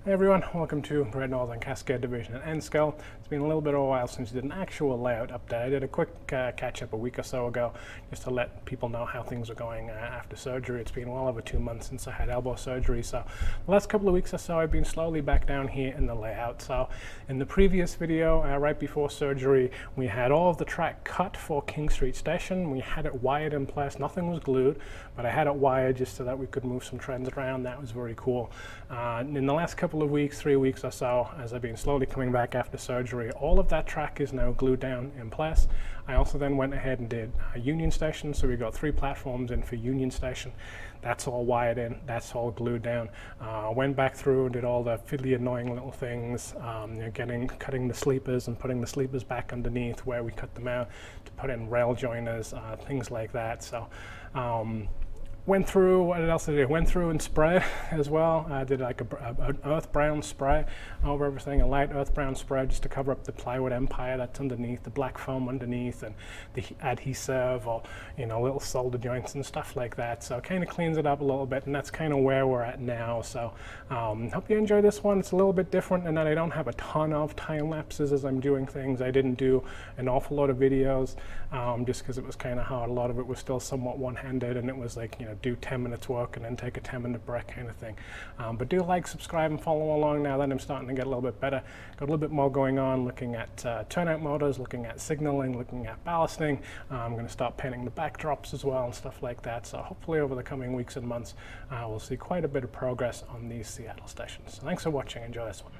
Hey everyone, welcome to Great Northern Cascade Division at N-Scale. It's been a little bit of a while since I did an actual layout update. I did a quick catch-up a week or so ago just to let people know how things are going after surgery. It's been well over 2 months since I had elbow surgery, so the last couple of weeks or so I've been slowly back down here in the layout. So in the previous video, right before surgery, we had all of the track cut for King Street Station. We had it wired in place, nothing was glued, but I had it wired just so that we could move some trends around. That was very cool. In the last couple of weeks, 3 weeks or so, as I've been slowly coming back after surgery, all of that track is now glued down in place. I also then went ahead and did Union Station, so we got 3 platforms in for Union Station. That's all wired in, that's all glued down. Went back through and did all the fiddly annoying little things, cutting the sleepers and putting the sleepers back underneath where we cut them out to put in rail joiners, things like that. So went through, what else did I do? Went through and sprayed as well. I did like an earth brown spray over everything, a light earth brown spray just to cover up the plywood empire that's underneath, the black foam underneath, and the adhesive or, little solder joints and stuff like that. So it kind of cleans it up a little bit, and that's kind of where we're at now. So hope you enjoy this one. It's a little bit different in that I don't have a ton of time lapses as I'm doing things. I didn't do an awful lot of videos just because it was kind of hard. A lot of it was still somewhat one-handed, and it was like, do 10 minutes work and then take a 10-minute break kind of thing. But do like, subscribe, and follow along now that I'm starting to get a little bit better. Got a little bit more going on, looking at turnout motors, looking at signaling, looking at ballasting. I'm going to start painting the backdrops as well and stuff like that. So hopefully over the coming weeks and months, we'll see quite a bit of progress on these Seattle stations. So thanks for watching. Enjoy this one.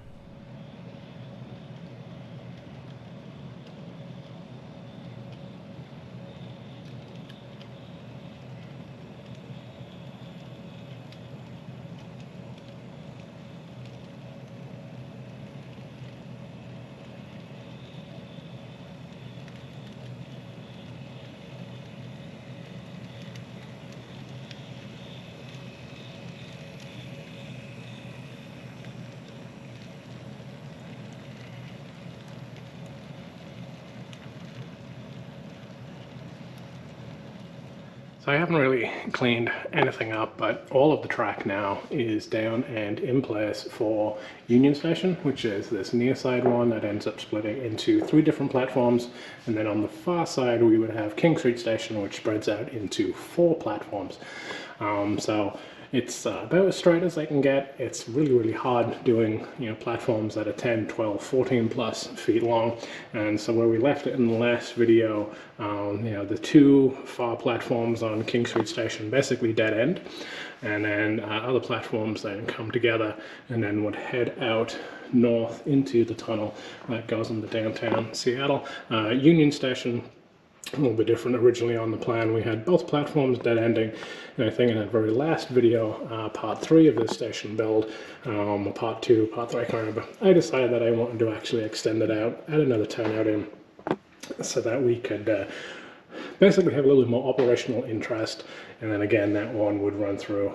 So I haven't really cleaned anything up, but all of the track now is down and in place for Union Station, which is this near side one that ends up splitting into 3 different platforms. And then on the far side, we would have King Street Station, which spreads out into 4 platforms. So it's about as straight as I can get. It's really hard doing platforms that are 10, 12, 14 plus feet long. And so where we left it in the last video, the 2 far platforms on King Street Station basically dead end, and then other platforms then come together and then would head out north into the tunnel that goes into downtown Seattle. Union Station, a little bit different. Originally on the plan we had both platforms dead ending, and I think in that very last video, part 3 of this station build, or part 2, part 3, I can't remember, I decided that I wanted to actually extend it out, add another turnout in, so that we could basically have a little bit more operational interest. And then again, that one would run through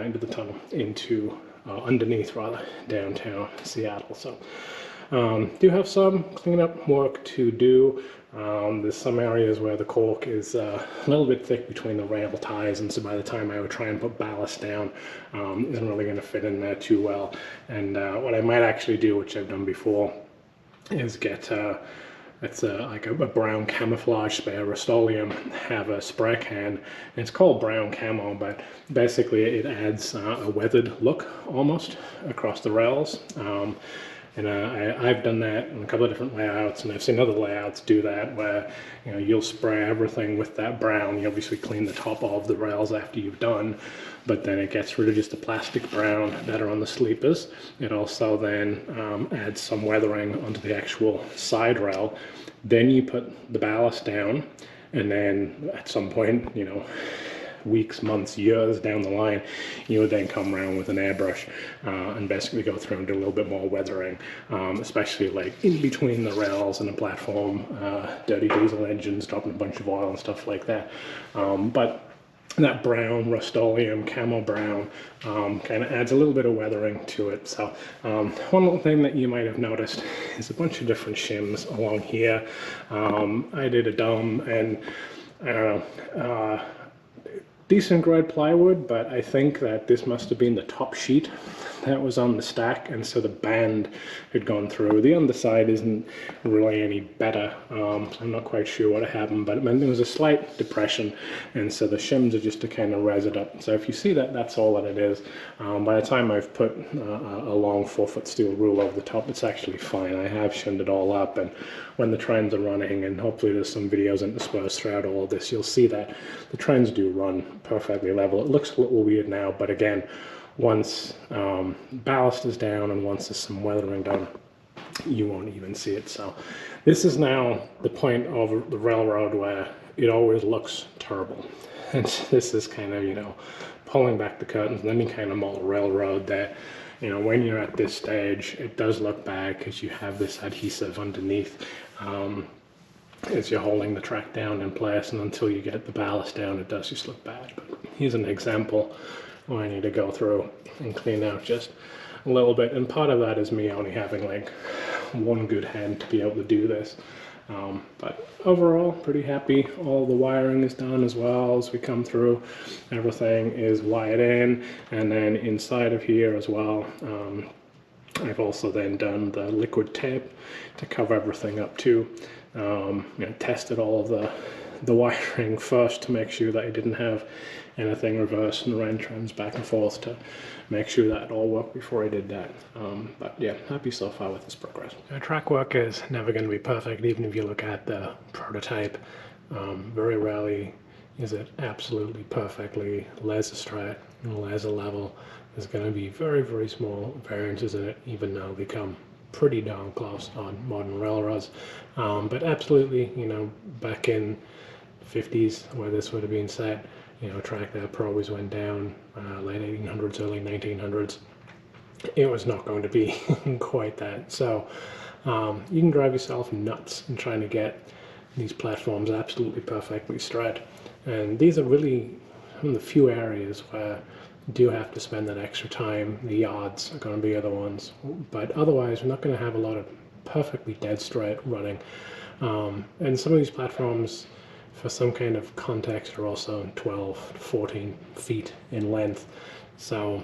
into the tunnel, into underneath rather, downtown Seattle. So do have some cleanup work to do. There's some areas where the caulk is a little bit thick between the rail ties, and so by the time I would try and put ballast down, isn't really going to fit in there too well. And what I might actually do, which I've done before, is get it's like a brown camouflage spray, a Rust-Oleum, have a spray can. It's called brown camo, but basically it adds a weathered look almost across the rails. And I've done that in a couple of different layouts, and I've seen other layouts do that where you'll spray everything with that brown. You obviously clean the top of the rails after you've done, but then it gets rid of just the plastic brown that are on the sleepers. It also then adds some weathering onto the actual side rail. Then you put the ballast down, and then at some point, weeks, months, years down the line, you would then come around with an airbrush and basically go through and do a little bit more weathering, especially like in between the rails and the platform, dirty diesel engines, dropping a bunch of oil and stuff like that. But that brown Rust-Oleum camo brown kind of adds a little bit of weathering to it. So one little thing that you might have noticed is a bunch of different shims along here. I did a dome, and I don't know, decent grade plywood, but I think that this must have been the top sheet that was on the stack, and so the band had gone through. The underside isn't really any better, so I'm not quite sure what happened, but there was a slight depression, and so the shims are just to kind of raise it up. So if you see that, that's all that it is. By the time I've put a long 4-foot steel rule over the top, it's actually fine. I have shimmed it all up, and when the trains are running, and hopefully there's some videos interspersed throughout all of this, you'll see that the trains do run perfectly level. It looks a little weird now, but again, once ballast is down and once there's some weathering done, you won't even see it. So this is now the point of the railroad where it always looks terrible. And this is kind of, you know, pulling back the curtains and any kind of model railroad that, you know, when you're at this stage, it does look bad because you have this adhesive underneath as you're holding the track down in place, and until you get the ballast down, it does just look bad. But here's an example where I need to go through and clean out just a little bit, and part of that is me only having like one good hand to be able to do this. But overall, pretty happy. All the wiring is done as well as we come through. Everything is wired in, and then inside of here as well, I've also then done the liquid tape to cover everything up too. You know, tested all of the wiring first to make sure that I didn't have anything reversed and ran trends back and forth to make sure that it all worked before I did that. But yeah, happy so far with this progress. Track work is never going to be perfect, even if you look at the prototype. Very rarely is it absolutely perfectly laser straight and laser level. There's going to be very, very small variances in it, even though they come pretty darn close on modern railroads. But absolutely, you know, back in 50s where this would have been set, you know, track that always went down, late 1800s, early 1900s. It was not going to be quite that. So you can drive yourself nuts in trying to get these platforms absolutely perfectly straight. And these are really some of the few areas where you do have to spend that extra time. The yards are going to be other ones, but otherwise we're not going to have a lot of perfectly dead straight running. And some of these platforms, for some kind of context, are also 12 to 14 feet in length. So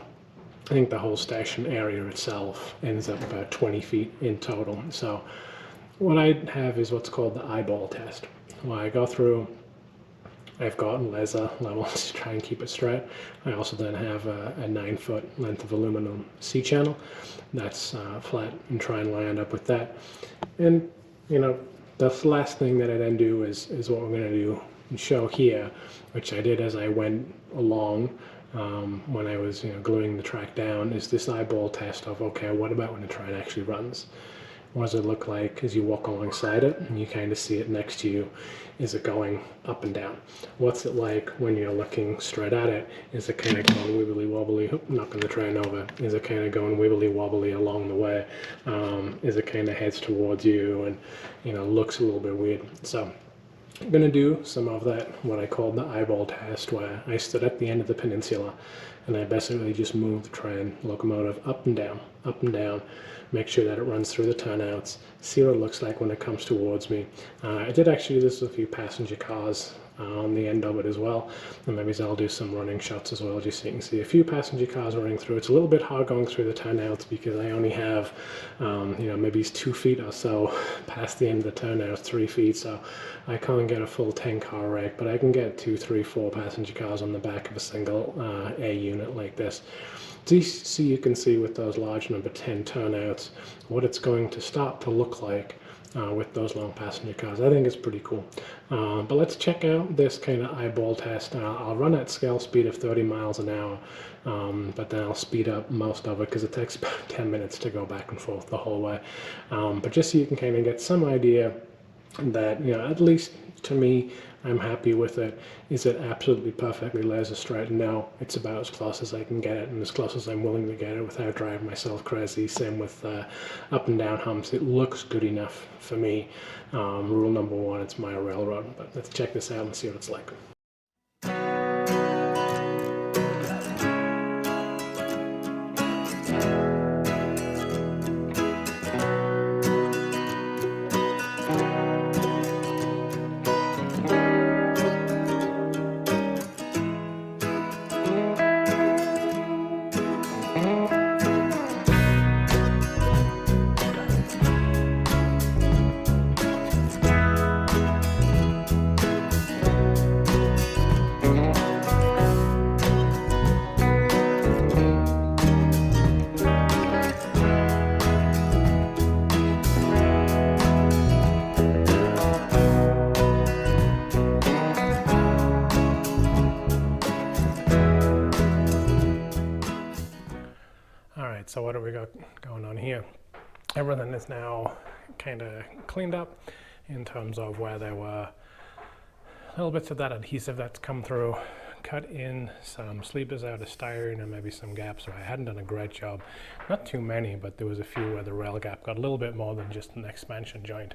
I think the whole station area itself ends up about 20 feet in total. So what I have is what's called the eyeball test, where I go through, I've got laser levels to try and keep it straight. I also then have a 9-foot length of aluminum C-channel that's flat, and try and line up with that. And you know, the last thing that I then do is what we're going to do and show here, which I did as I went along when I was, you know, gluing the track down, is this eyeball test of, okay, what about when the train actually runs? What does it look like as you walk alongside it and you kind of see it next to you? Is it going up and down? What's it like when you're looking straight at it? Is it kind of going wibbly wobbly, knocking the train over? Is it kind of going wibbly wobbly along the way? Is it kind of heads towards you and, you know, looks a little bit weird? So I'm going to do some of that, what I call the eyeball test, where I stood at the end of the peninsula and I basically just moved the train locomotive up and down, make sure that it runs through the turnouts, see what it looks like when it comes towards me. I did actually do this with a few passenger cars on the end of it as well, and maybe I'll do some running shots as well, just so you can see a few passenger cars running through. It's a little bit hard going through the turnouts because I only have you know, maybe it's 2 feet or so past the end of the turnouts, 3 feet, so I can't get a full 10-car rake, but I can get 2, 3, 4 passenger cars on the back of a single A unit like this. So you can see with those large number 10 turnouts what it's going to start to look like with those long passenger cars. I think it's pretty cool. But let's check out this kind of eyeball test. I'll run at scale speed of 30 miles an hour, but then I'll speed up most of it because it takes about 10 minutes to go back and forth the whole way. But just so you can kind of get some idea that, you know, at least to me, I'm happy with it. Is it absolutely perfectly laser straight? No, it's about as close as I can get it and as close as I'm willing to get it without driving myself crazy. Same with up and down humps. It looks good enough for me. Rule number 1, it's my railroad. But let's check this out and see what it's like. so what do we got going on here? Everything is now kind of cleaned up in terms of where there were little bits of that adhesive that's come through. Cut in some sleepers out of styrene and maybe some gaps where I hadn't done a great job. Not too many, but there was a few where the rail gap got a little bit more than just an expansion joint.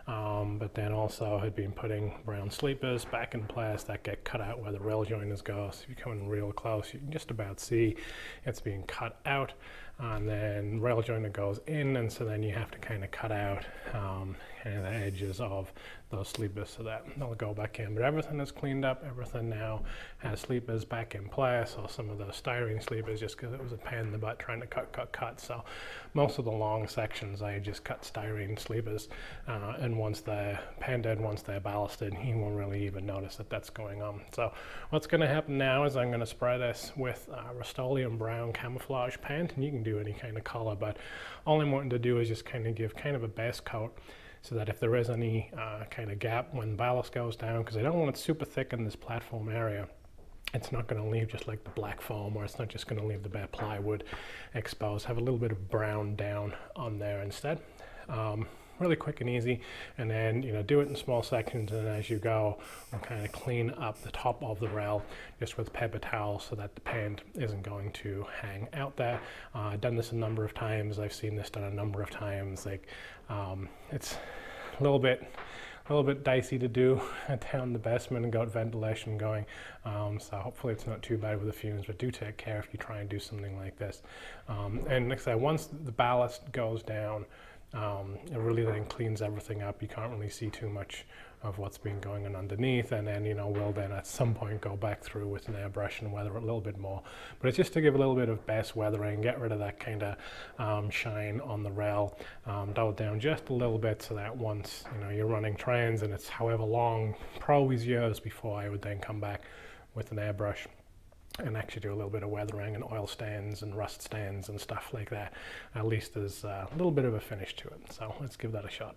But then also had been putting brown sleepers back in place that get cut out where the rail joiners go. So if you come in real close, you can just about see it's being cut out. And then rail joiner goes in, and so then you have to kind of cut out kind of the edges of those sleepers so that they'll go back in. But everything is cleaned up. Everything now has sleepers back in place, or some of those styrene sleepers, just because it was a pain in the butt trying to cut. So most of the long sections I just cut styrene sleepers, and once they're painted, once they're ballasted, you won't really even notice that that's going on. So what's going to happen now is I'm going to spray this with Rust-Oleum brown camouflage paint, and you can do any kind of color, but all I'm wanting to do is just kind of give kind of a base coat, so that if there is any kind of gap when ballast goes down, because I don't want it super thick in this platform area, it's not going to leave just like the black foam, or it's not just going to leave the bare plywood exposed. Have a little bit of brown down on there instead. Really quick and easy, and then do it in small sections, and as you go, we'll kind of clean up the top of the rail just with paper towel so that the paint isn't going to hang out there. I've done this a number of times. I've seen this done a number of times. Like it's a little bit dicey to do down the basement and got ventilation going, so hopefully it's not too bad with the fumes, but do take care if you try and do something like this. And like I said, once the ballast goes down, it really then cleans everything up. You can't really see too much of what's been going on underneath, and then we'll then at some point go back through with an airbrush and weather it a little bit more. But it's just to give a little bit of base weathering, get rid of that kind of shine on the rail, dull it down just a little bit, so that once you're running trains and it's however long, probably years before I would then come back with an airbrush and actually do a little bit of weathering and oil stains and rust stains and stuff like that. At least there's a little bit of a finish to it. So let's give that a shot.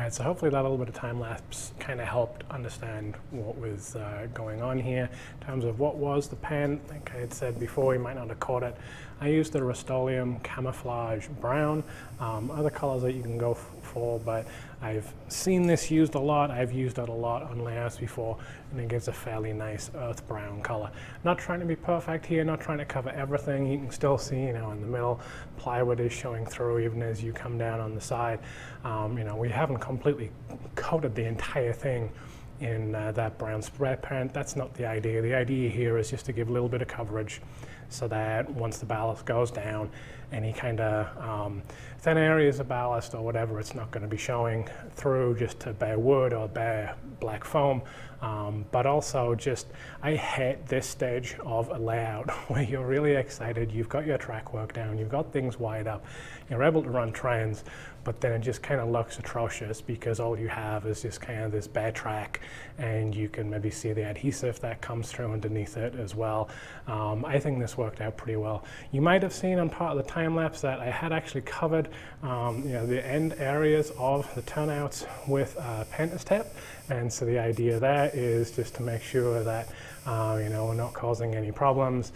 So hopefully that little bit of time lapse kind of helped understand what was going on here. In terms of what was the pen, like I had said before, you might not have caught it. I used the Rust-Oleum camouflage brown. Other colors that you can go for, but I've seen this used a lot. I've used it a lot on layouts before, and it gives a fairly nice earth brown color. Not trying to be perfect here, not trying to cover everything. You can still see, in the middle, plywood is showing through even as you come down on the side. We haven't completely coated the entire thing in that brown spray paint. That's not the idea. The idea here is just to give a little bit of coverage so that once the ballast goes down, any kind of thin areas of ballast or whatever, it's not going to be showing through just to bare wood or bare black foam. But also I hate this stage of a layout where you're really excited, you've got your track work down, you've got things wired up, you're able to run trains, but then it just kind of looks atrocious because all you have is just kind of this bare track, and you can maybe see the adhesive that comes through underneath it as well. I think this this worked out pretty well. You might have seen on part of the time lapse that I had actually covered the end areas of the turnouts with painter's tape, and so the idea there is just to make sure that we're not causing any problems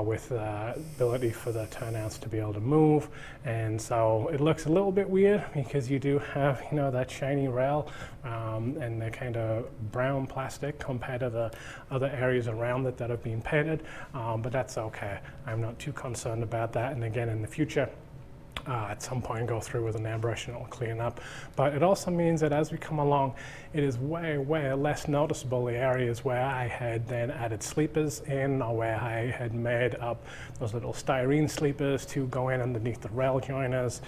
with the ability for the turnouts to be able to move. And so it looks a little bit weird because you do have that shiny rail and the kind of brown plastic compared to the other areas around it that have been painted, but that's okay. I'm not too concerned about that, and again in the future at some point go through with an airbrush and it'll clean up. But it also means that as we come along, it is way less noticeable the areas where I had then added sleepers in, or where I had made up those little styrene sleepers to go in underneath the rail joiners.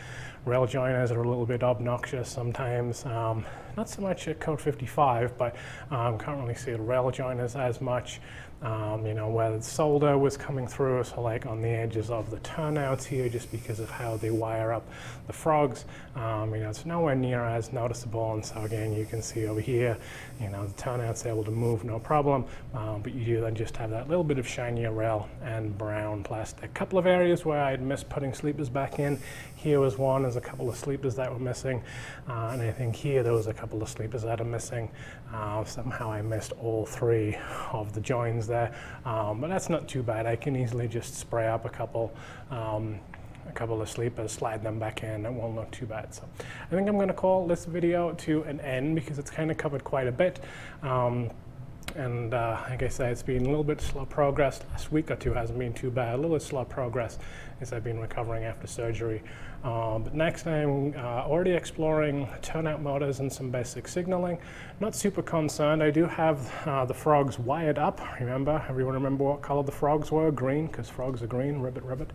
Rail joiners are a little bit obnoxious sometimes, not so much at code 55, but can't really see the rail joiners as much. Where the solder was coming through, so like on the edges of the turnouts here, just because of how they wire up the frogs, it's nowhere near as noticeable. And so again, you can see over here, the turnout's able to move no problem, but you do then just have that little bit of shinier rail and brown plastic. A couple of areas where I had missed putting sleepers back in. Here was one, there's a couple of sleepers that were missing, and I think here there was a couple of sleepers that are missing. Somehow I missed all three of the joins there, but that's not too bad. I can easily just spray up a couple of sleepers, slide them back in, it won't look too bad. So I think I'm going to call this video to an end because it's kind of covered quite a bit. And like I say, it's been a little bit slow progress. Last week or two hasn't been too bad. A little bit slow progress as I've been recovering after surgery. But next I'm already exploring turnout motors and some basic signaling. Not super concerned. I do have the frogs wired up. Everyone remember what color the frogs were? Green, because frogs are green, ribbit.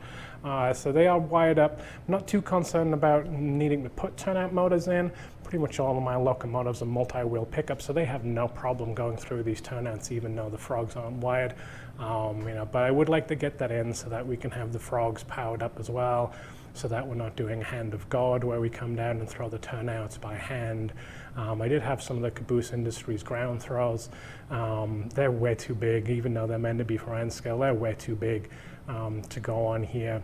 So they are wired up. Not too concerned about needing to put turnout motors in. Pretty much all of my locomotives are multi-wheel pickups, so they have no problem going through these turnouts even though the frogs aren't wired. But I would like to get that in so that we can have the frogs powered up as well, so that we're not doing hand of God where we come down and throw the turnouts by hand. I did have some of the Caboose Industries ground throws. They're way too big, even though they're meant to be for end scale, they're way too big to go on here.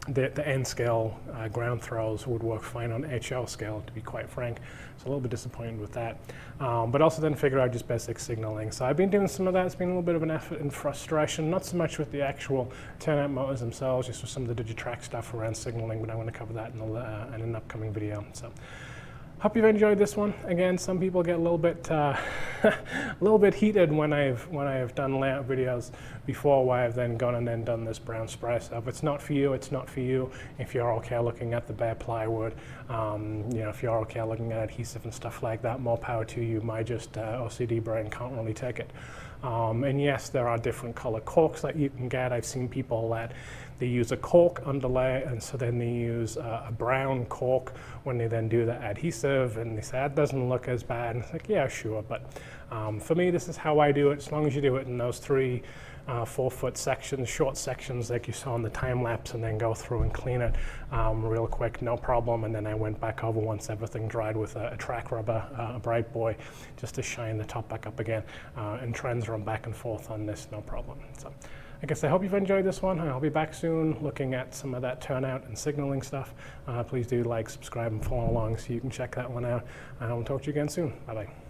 The end scale ground throws would work fine on HO scale, to be quite frank. So a little bit disappointed with that. But also then figure out just basic signaling. So I've been doing some of that. It's been a little bit of an effort and frustration, not so much with the actual turnout motors themselves, just with some of the Digitrack stuff around signaling, but I want to cover that in an upcoming video. So hope you've enjoyed this one. Again, some people get a little bit heated when I've done layout videos before, where I've then gone and then done this brown spray. So if it's not for you, it's not for you. If you're okay looking at the bare plywood, if you're okay looking at adhesive and stuff like that, more power to you. My just OCD brain can't really take it. And yes, there are different color caulks that you can get. I've seen people that they use a caulk underlay, and so then they use a brown caulk when they then do the adhesive, and they say that doesn't look as bad. And it's like, yeah, sure, but for me, this is how I do it. As long as you do it in those 3 4-foot sections, short sections like you saw in the time lapse, and then go through and clean it real quick, no problem. And then I went back over once everything dried with a track rubber, a Bright Boy, just to shine the top back up again, and trends run back and forth on this, no problem. So I guess I hope you've enjoyed this one. I'll be back soon looking at some of that turnout and signaling stuff. Please do like, subscribe, and follow along so you can check that one out. I'll talk to you again soon. Bye-bye.